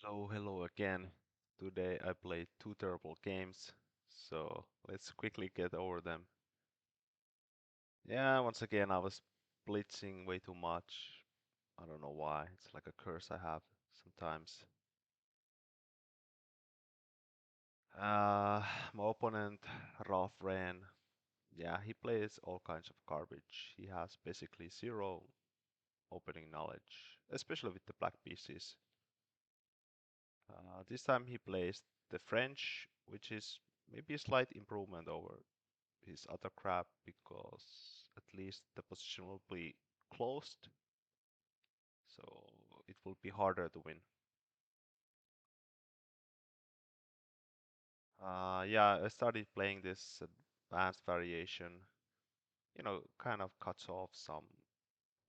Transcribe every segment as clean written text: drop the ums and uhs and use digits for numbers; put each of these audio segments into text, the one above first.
Hello again. Today I played two terrible games, so let's quickly get over them. Yeah, once again I was blitzing way too much. I don't know why. It's like a curse I have sometimes. Uh, my opponent, Ralph Ren, yeah, he plays all kinds of garbage. He has basically zero opening knowledge, especially with the black pieces. This time he plays the French, which is maybe a slight improvement over his other crap because at least the position will be closed, so it will be harder to win. Yeah, I started playing this advanced variation. Kind of cuts off some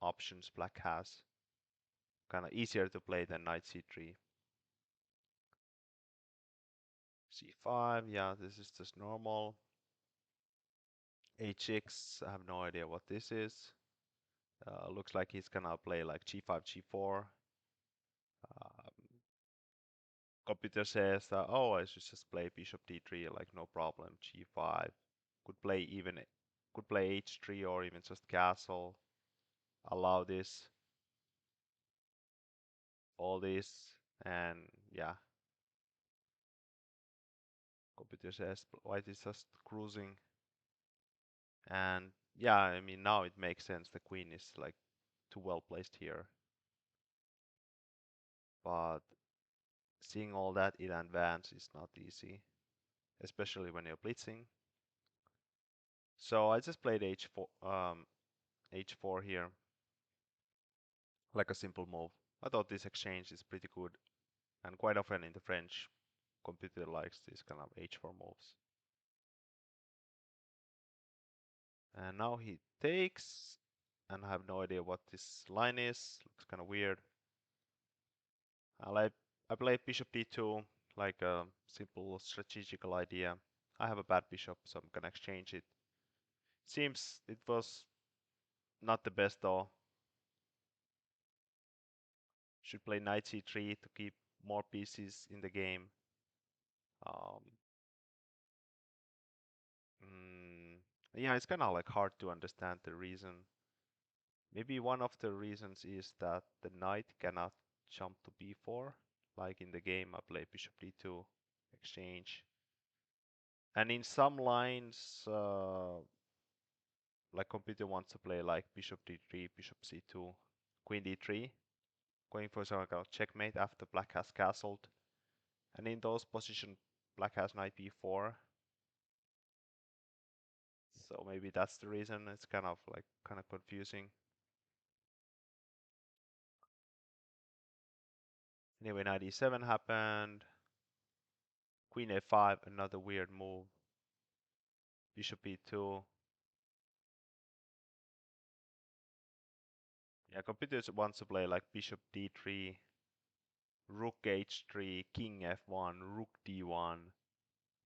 options black has. Kind of easier to play than knight c3. c5, yeah, this is just normal. h6, I have no idea what this is. Looks like he's gonna play like g5, g4. Computer says that, oh, I should just play bishop d3, like no problem, g5. Could play even, could play h3 or even just castle. Allow this, all this, and yeah. Computer says white is just cruising. And yeah, I mean, now it makes sense. The queen is like too well placed here. But seeing all that in advance is not easy, especially when you're blitzing. So I just played h4 here, like a simple move. I thought this exchange is pretty good, and quite often in the French, computer likes these kind of h4 moves. And now he takes, and I have no idea what this line is. Looks kind of weird. I played bishop d2, like a simple strategical idea. I have a bad bishop, so I'm gonna exchange it. Seems it was not the best though. Should play knight c3 to keep more pieces in the game. Um, mm, yeah, it's kind of like hard to understand the reason. Maybe one of the reasons is that the knight cannot jump to b4. Like in the game, I play bishop d2, exchange. And in some lines, like computer wants to play like bishop d3, bishop c2, queen d3, going for some kind of checkmate after black has castled. And in those positions, black has knight b4. So maybe that's the reason. It's kind of confusing. Anyway, knight e7 happened. Queen a5, another weird move. Bishop e2. Yeah, computers wants to play like bishop d3, rook h3, king f1, rook d1,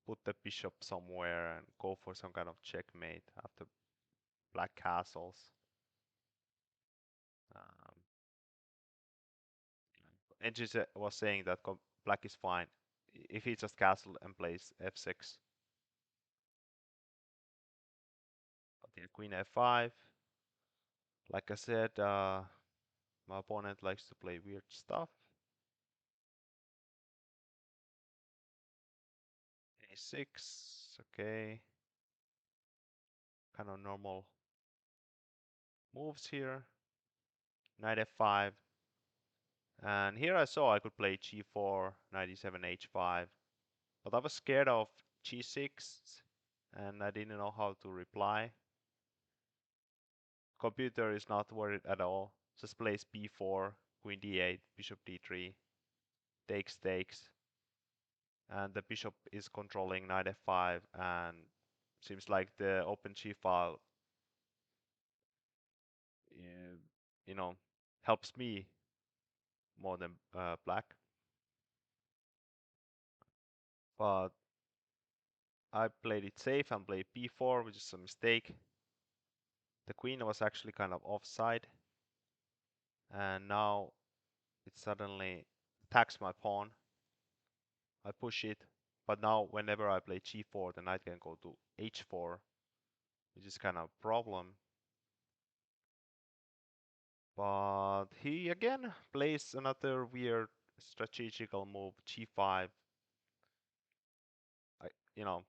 put the bishop somewhere and go for some kind of checkmate after black castles. Um, Edges was saying that black is fine if he just castled and plays f6. But yeah, queen f5. Like I said, my opponent likes to play weird stuff. a6, okay. Kind of normal moves here. Knight f5. And here I saw I could play g4, knight e7, h5. But I was scared of g6 and I didn't know how to reply. Computer is not worried at all. Just plays b4, queen d8, bishop d3, takes. And the bishop is controlling knight f5 and seems like the open g file uh, you know helps me more than black. But I played it safe and played b4, which is a mistake. The queen was actually kind of offside, and now it's suddenly attacks my pawn. I push it, but now whenever I play g4, the knight can go to h4, which is kind of a problem. But he again plays another weird strategical move, g5. I, you know,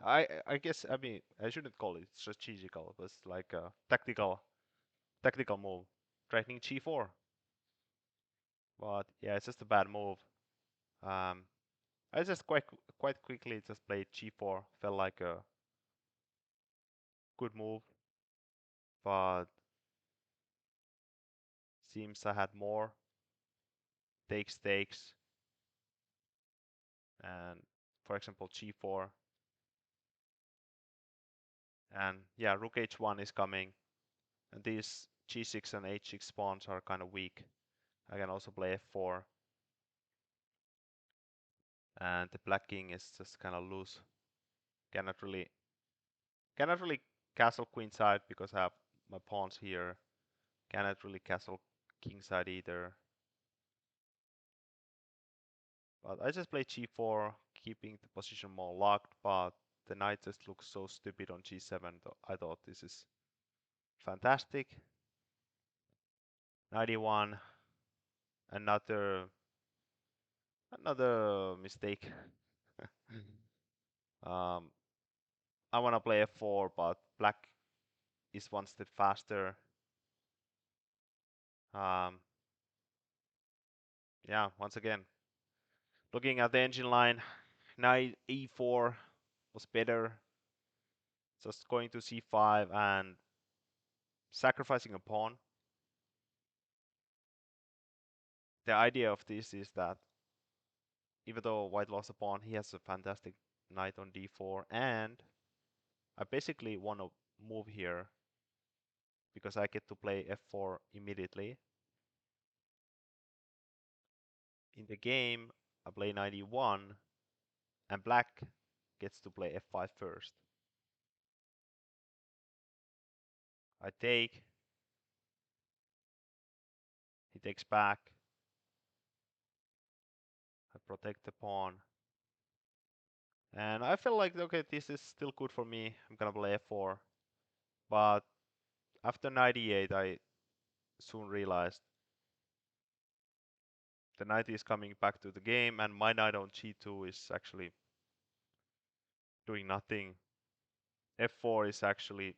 I guess I mean I shouldn't call it strategical, but it's like a tactical move, threatening g4. But yeah, it's just a bad move. Um, I just quite quickly just played g4. Felt like a good move, but seems I had more takes, and for example g4, and yeah, rook h1 is coming, and these g6 and h6 pawns are kind of weak. I can also play f4, and the black king is just kind of loose. Cannot really castle queenside because I have my pawns here. Cannot really castle kingside either. But I just play g4, keeping the position more locked, but the knight just looks so stupid on g7. I thought this is fantastic. 91, another mistake. um, I want to play f4, but black is one step faster. Um, yeah, once again, looking at the engine line, knight e4 was better. Just going to c5 and sacrificing a pawn. The idea of this is that even though white lost a pawn, he has a fantastic knight on d4, and I basically want to move here because I get to play f4 immediately. In the game, I play 91, and black gets to play f5 first. I take, he takes back, I protect the pawn, and I feel like, okay, this is still good for me. I'm gonna play f4, but after 98, I soon realized the knight is coming back to the game, and my knight on g2 is actually doing nothing. f4 is actually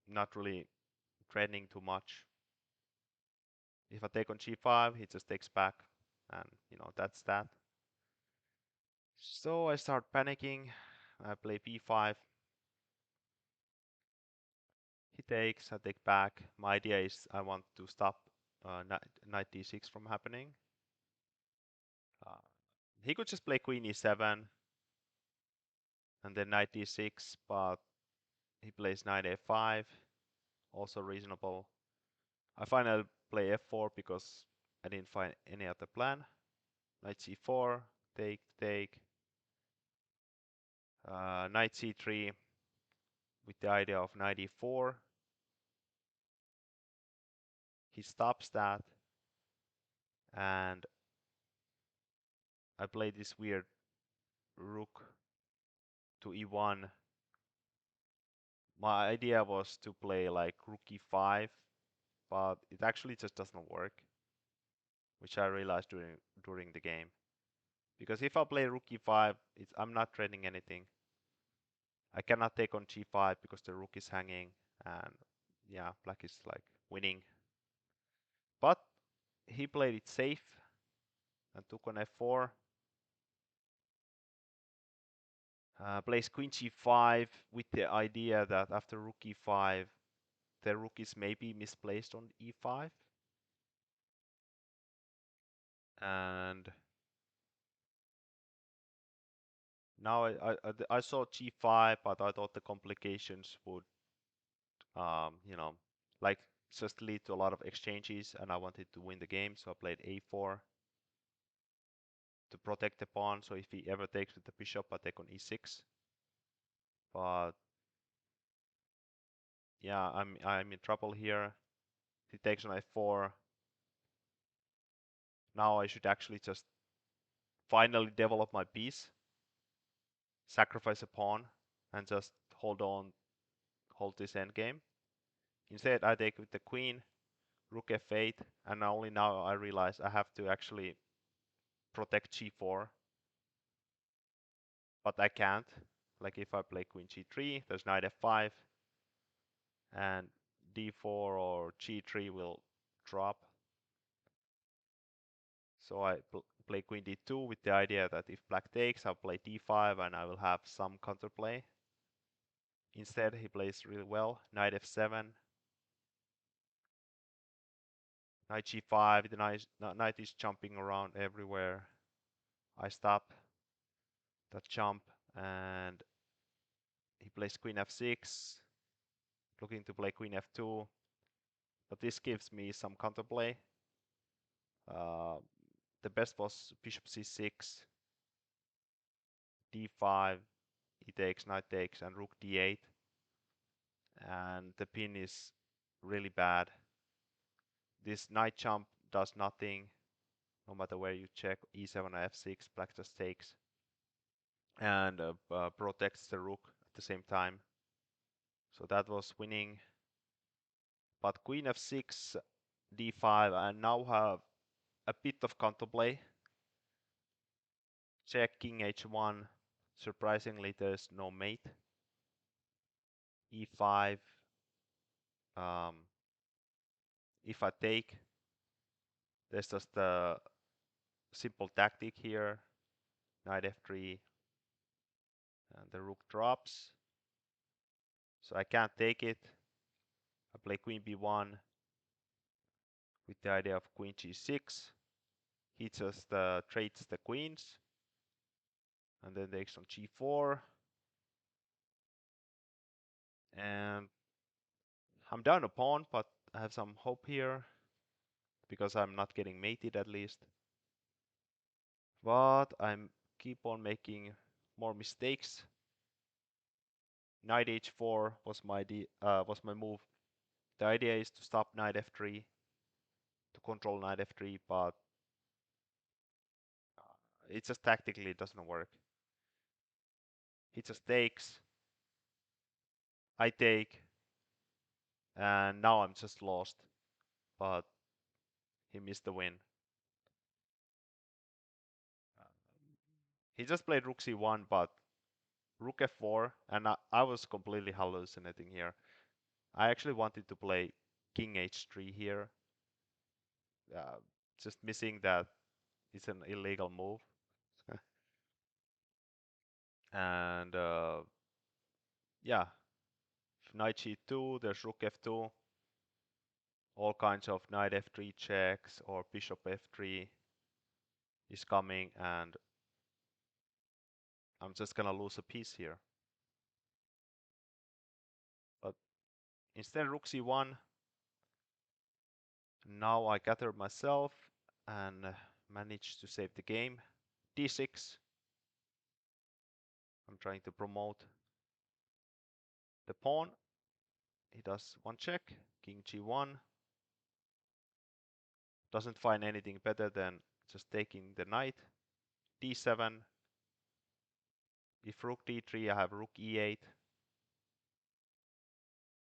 not really threatening too much. If I take on g5, he just takes back, and that's that. So I start panicking. I play b5. He takes, I take back. My idea is I want to stop knight d6 from happening. Uh, he could just play queen e7 and then knight d6, but he plays knight a5, also reasonable. I finally play f4 because I didn't find any other plan. Knight c4, take. Knight c3 with the idea of knight e4. He stops that, and I play this weird rook to e1. My idea was to play like rook e5, but it actually just doesn't work, which I realized during the game. Because if I play rook e5, I'm not threatening anything. I cannot take on g5 because the rook is hanging, and yeah, black is like winning. But he played it safe and took on f4. Plays queen g5 with the idea that after rook e5, the rook is maybe misplaced on e5. And now I saw g5, but I thought the complications would, like just lead to a lot of exchanges, and I wanted to win the game, so I played a4 to protect the pawn. So if he ever takes with the bishop, I take on e6. But yeah, I'm in trouble here. He takes on f4. Now I should actually just finally develop my piece, sacrifice a pawn, and just hold this endgame. Instead, I take with the queen, rook f8, and only now I realize I have to actually protect g4, but I can't. Like if I play queen g3, there's knight f5, and d4 or g3 will drop. So I play queen d2 with the idea that if black takes, I'll play d5 and I will have some counterplay. Instead, he plays really well. Knight f7, knight g5. The knight is jumping around everywhere. I stop that jump and he plays queen f6, looking to play queen f2. But this gives me some counterplay. Uh, the best was bishop c6, d5, e takes, knight takes, and rook d8. And the pin is really bad. This knight jump does nothing, no matter where you check. e7 or f6, black just takes and protects the rook at the same time. So that was winning. But queen f6, d5, and now have a bit of counterplay. Check king h1. Surprisingly, there's no mate. e5. Um, if I take, there's just a simple tactic here. Knight f3, and the rook drops. So I can't take it. I play queen b1 with the idea of queen g6. He just trades the queens and then takes on g4. And I'm down a pawn, but I have some hope here because I'm not getting mated at least. But I'm keep on making more mistakes. Knight h4 was my move. The idea is to stop knight f3, to control knight f3, but it just tactically doesn't work. He just takes, I take, and now I'm just lost. But he missed the win. He just played rook c1, but rook f4, and I was completely hallucinating here. I actually wanted to play king h3 here, just missing that it's an illegal move. And yeah, knight g2, there's rook f2, all kinds of knight f3 checks or bishop f3 is coming, and I'm just gonna lose a piece here. But instead rook c1, now I gather myself and manage to save the game. d6, I'm trying to promote the pawn. He does one check, king g1. Doesn't find anything better than just taking the knight. d7. If rook d3, I have rook e8.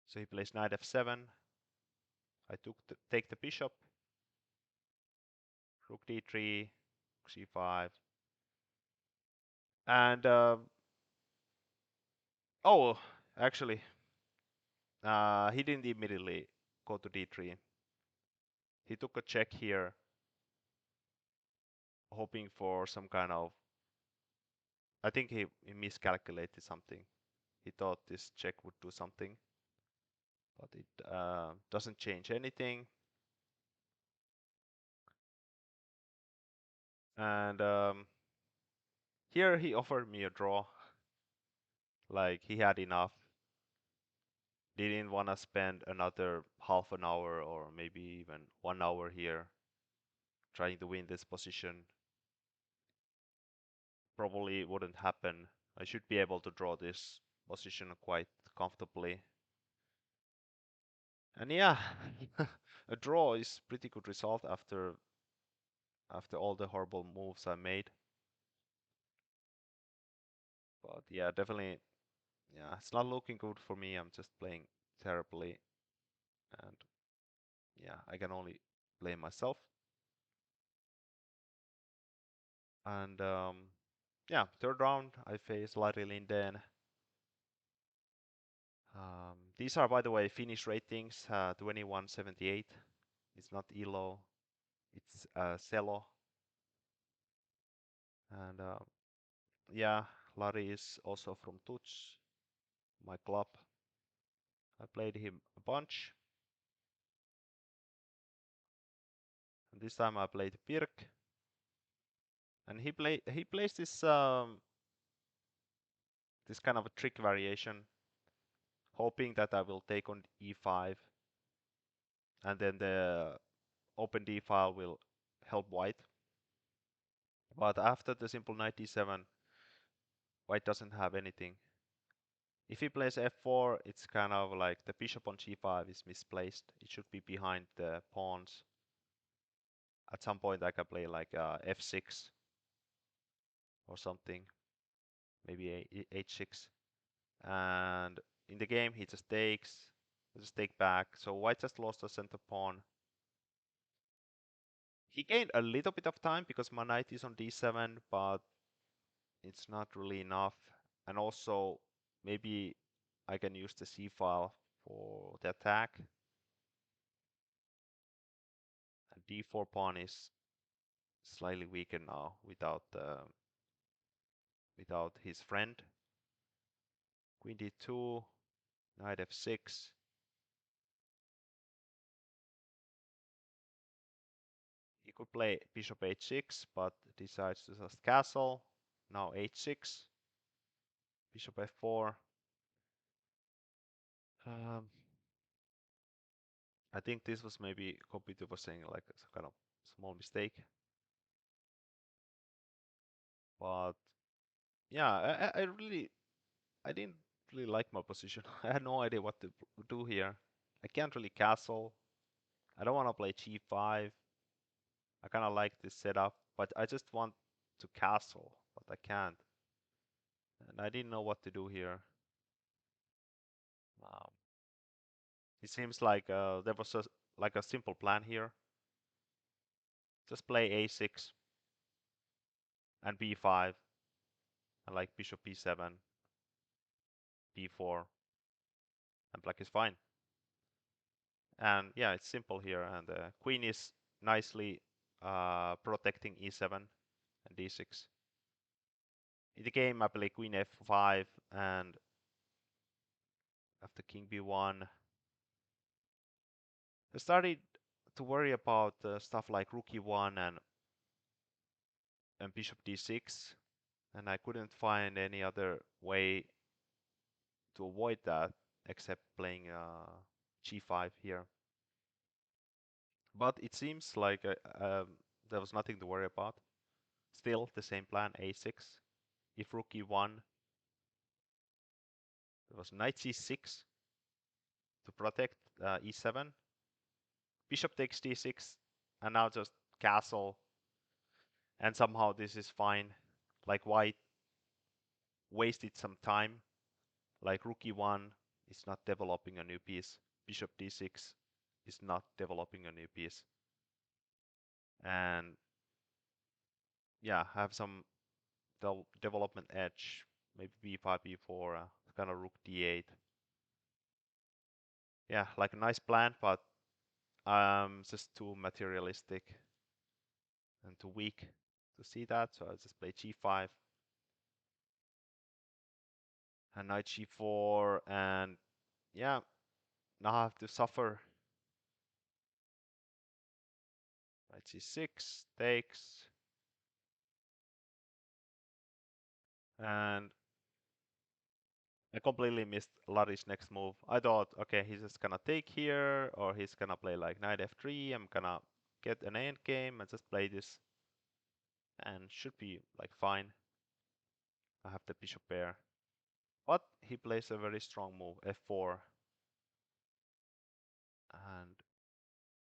So he plays knight f7. I take the bishop. Rook d3, c5. And oh, actually, he didn't immediately go to d3. He took a check here, hoping for some kind of. I think he miscalculated something. He thought this check would do something, but it doesn't change anything. And here he offered me a draw. Like he had enough. Didn't want to spend another half an hour or maybe even 1 hour here trying to win this position. Probably wouldn't happen. I should be able to draw this position quite comfortably. And yeah, a draw is pretty good result after after all the horrible moves I made. But yeah, definitely, yeah, it's not looking good for me. I'm just playing terribly, and yeah, I can only blame myself. And yeah, third round, I face Larry Linden. These are, by the way, Finnish ratings, 2178. It's not Elo, it's Salo. And yeah, Larry is also from Tuts, my club. I played him a bunch. And this time I played Pirk. And he plays this kind of a trick variation, hoping that I will take on e5, and then the open d file will help white. But after the simple knight d7, white doesn't have anything. If he plays f4, it's kind of like the bishop on g5 is misplaced. It should be behind the pawns. At some point I can play like f6 or something, maybe h6. And in the game he just takes, I just take back. So white just lost the center pawn. He gained a little bit of time because my knight is on d7, but it's not really enough. And also, maybe I can use the c file for the attack. And d4 pawn is slightly weaker now without his friend. Queen d2, knight f6. He could play bishop h6, but decides to just castle. Now h6, bishop f4. Um, I think this was maybe computer was saying like a kind of small mistake. But yeah, I didn't really like my position. I had no idea what to do here. I can't really castle. I don't want to play g5. I kind of like this setup, but I just want to castle, but I can't. And I didn't know what to do here. Um, it seems like there was like a simple plan here. Just play a6 and b5, and like bishop b7, b4, and black is fine. And yeah, it's simple here, and the queen is nicely protecting e7 and d6. In the game, I play queen f5, and after king b1, I started to worry about stuff like rook e1 and bishop d6, and I couldn't find any other way to avoid that except playing g5 here. But it seems like there was nothing to worry about. Still the same plan, a6. If rook e1, there was knight c6 to protect e7. Bishop takes d6, and now just castle, and somehow this is fine. Like white wasted some time. Like rook e1 is not developing a new piece. Bishop d6 is not developing a new piece. And yeah, have some development edge. Maybe b5, b4, kind of rook d8. Yeah, like a nice plan, but just too materialistic and too weak to see that. So I just play g5 and knight g4, and yeah, now I have to suffer. Knight c6 takes, and I completely missed Larry's next move. I thought, okay, he's just gonna take here, or he's gonna play like knight f3. I'm gonna get an end game and just play this, and should be like fine. I have the bishop pair, but he plays a very strong move, f4, and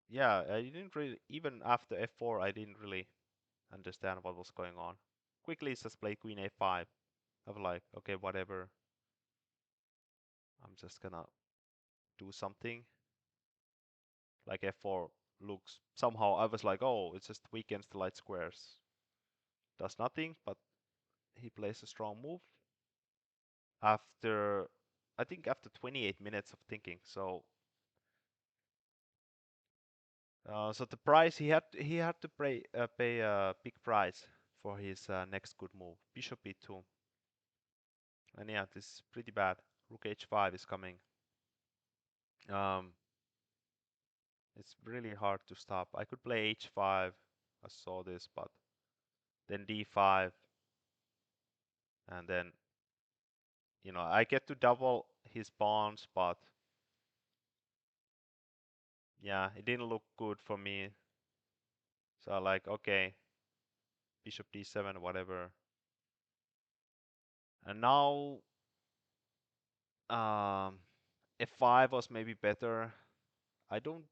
yeah, I didn't really, even after f4, I didn't really understand what was going on. Quickly just play queen a5. I was like, okay, whatever. I'm just gonna do something. Like f4 looks somehow. I was like, oh, it's just weakens the light squares. Does nothing, but he plays a strong move after, I think after 28 minutes of thinking. So the price he had to pay a big price for his next good move, Bishop e2, and yeah, this is pretty bad. Rook h5 is coming. Um, it's really hard to stop. I could play h5. I saw this, but then d5, and then I get to double his pawns, but yeah, it didn't look good for me. So I like, okay, bishop d7, whatever. And now um, f5 was maybe better. I don't,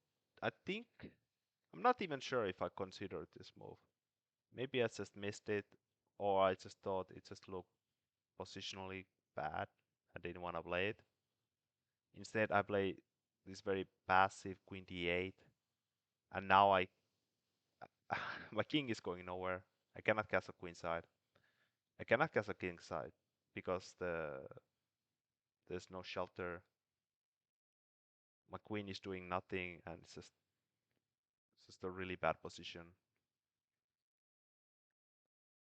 I think, I'm not even sure if I considered this move. Maybe I just missed it, or I just thought it just looked positionally bad. I didn't want to play it. Instead, I play this very passive queen d8, and now my king is going nowhere. I cannot castle queenside. I cannot castle kingside because there's no shelter. My queen is doing nothing, and it's just a really bad position.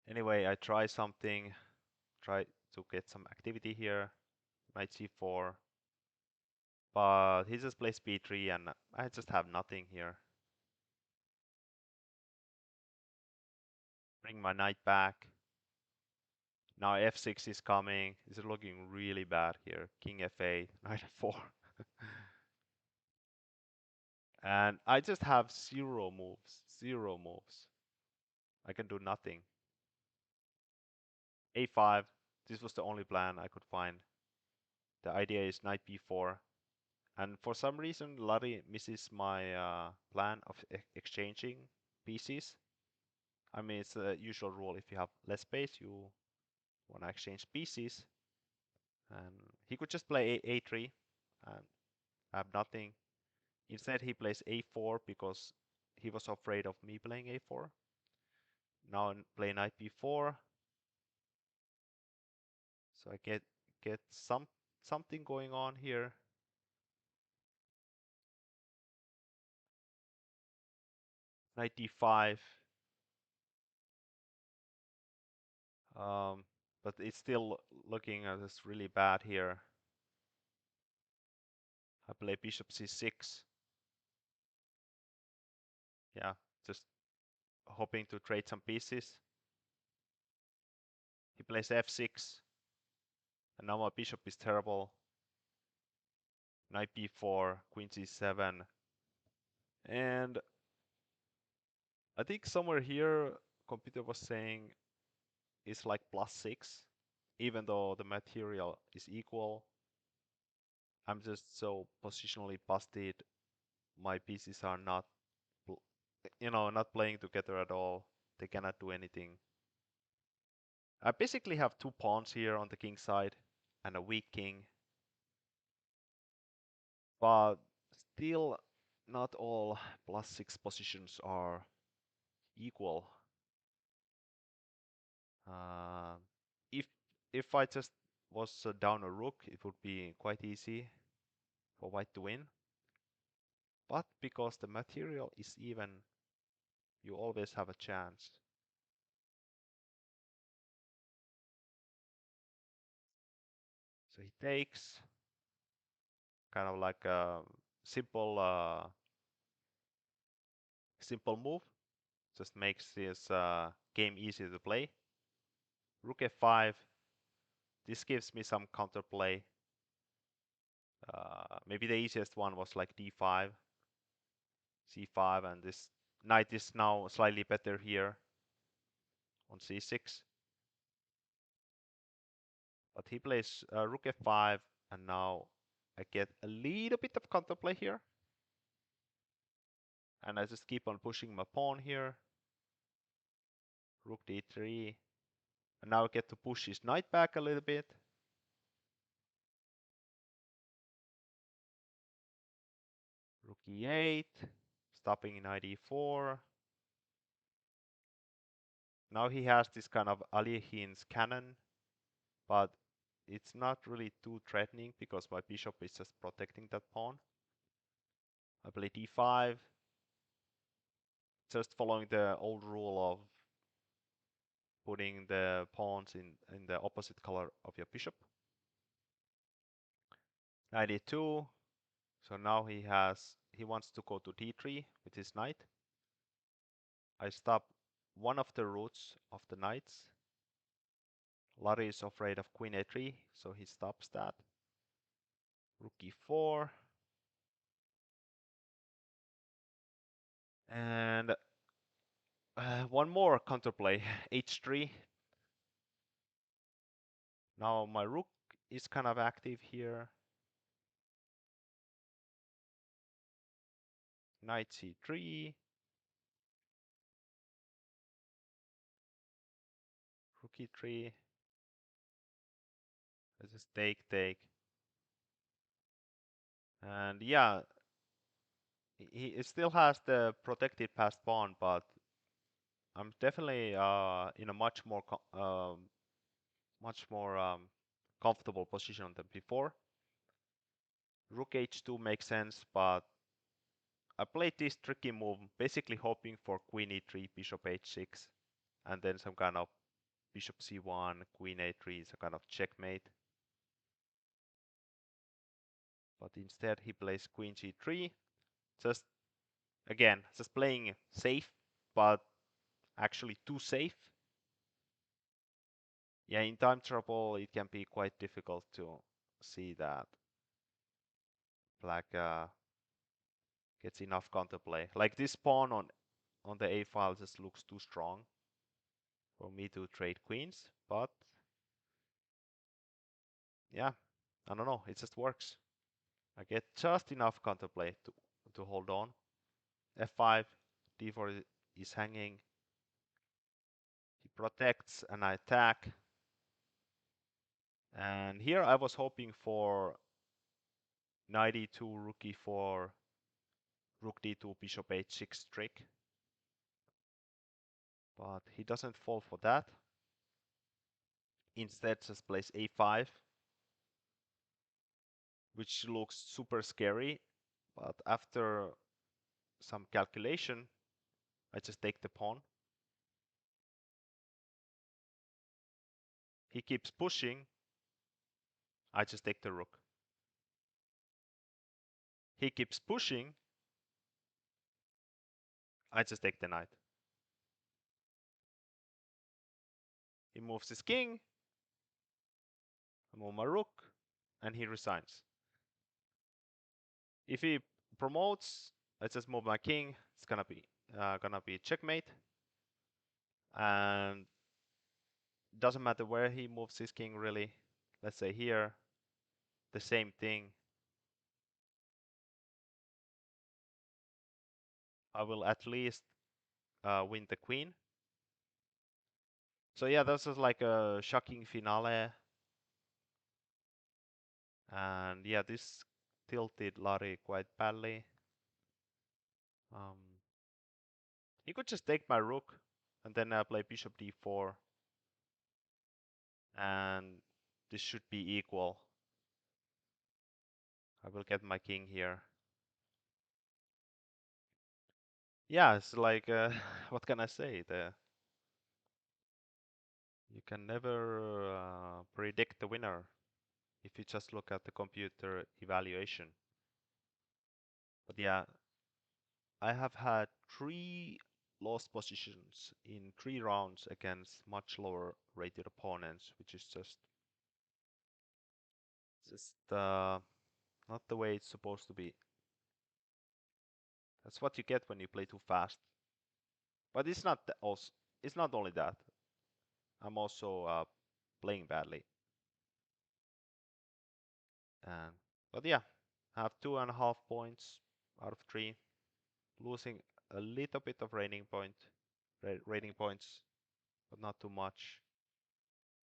Anyway, I try something, try to get some activity here. Knight c4, but he just plays b3, and I just have nothing here. Bring my knight back. Now f6 is coming. This is looking really bad here. King f8, knight f4. And I just have zero moves. Zero moves. I can do nothing. a5. This was the only plan I could find. The idea is knight b4. And for some reason, Larry misses my plan of exchanging pieces. I mean, it's a usual rule. If you have less space, you want to exchange pieces. And he could just play a3 and have nothing. Instead, he plays a4 because he was afraid of me playing a4. Now play knight b4. So I get something going on here. Knight d5. Um, but it's still looking at this really bad here. I play bishop c6. Yeah, just hoping to trade some pieces. He plays f6. And now my bishop is terrible. Knight b4, queen c7. And I think somewhere here, computer was saying it's like +6, even though the material is equal. I'm just so positionally busted. My pieces are not, not playing together at all. They cannot do anything. I basically have two pawns here on the king side and a weak king. But still, not all +6 positions are equal. Uh, if if I just was down a rook, it would be quite easy for white to win. But because the material is even, you always have a chance. So he takes kind of like a simple move, just makes this game easy to play. Rook f5. This gives me some counterplay. Maybe the easiest one was like d5, c5, and this knight is now slightly better here on c6. But he plays rook f5, and now I get a little bit of counterplay here. And I just keep on pushing my pawn here. Rook d3. And now I get to push his knight back a little bit. Rook e8, stopping knight e4. Now he has this kind of Alihin's cannon, but it's not really too threatening because my bishop is just protecting that pawn. I play d5, just following the old rule of putting the pawns in the opposite color of your bishop. Knight e2, so now he wants to go to d3 with his knight. I stop one of the routes of the knights. Larry is afraid of queen a3, so he stops that. Rook e4. And one more counterplay, h3. Now my rook is kind of active here. Knight c3. Rook e3. This is take. And yeah, he still has the protected passed pawn, but I'm definitely in a much more comfortable position than before. Rook h2 makes sense, but I played this tricky move, basically hoping for queen e3, bishop h6, and then some kind of bishop c1, queen a3, some kind of checkmate. But instead he plays queen g3, just again, just playing safe, but actually too safe. Yeah, in time trouble it can be quite difficult to see that black gets enough counterplay. Like this pawn on the a file just looks too strong for me to trade queens, but yeah, I don't know, it just works. I get just enough counterplay to hold on. f5, d4 is hanging. He protects and I attack. And here I was hoping for knight e2, rook e4, rook d2, bishop h6 trick. But he doesn't fall for that. Instead just plays a5, which looks super scary. But after some calculation, I just take the pawn. He keeps pushing. I just take the rook. He keeps pushing. I just take the knight. He moves his king. I move my rook, and he resigns. If he promotes, I just move my king. It's gonna be checkmate, and doesn't matter where he moves his king really. Let's say here, the same thing. I will at least win the queen. So yeah, this is like a shocking finale. And yeah, this tilted Larry quite badly. He could just take my rook and then play bishop d4. And this should be equal. I will get my king here. Yeah, it's like, what can I say? You can never predict the winner if you just look at the computer evaluation. But yeah, I have had 3 lost positions in 3 rounds against much lower rated opponents, which is just not the way it's supposed to be. That's what you get when you play too fast. But it's not only that. I'm also playing badly. And but yeah, I have 2.5 points out of 3, losing a little bit of rating points. but not too much.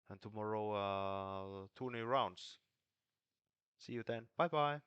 And tomorrow, 2 new rounds. See you then. Bye bye.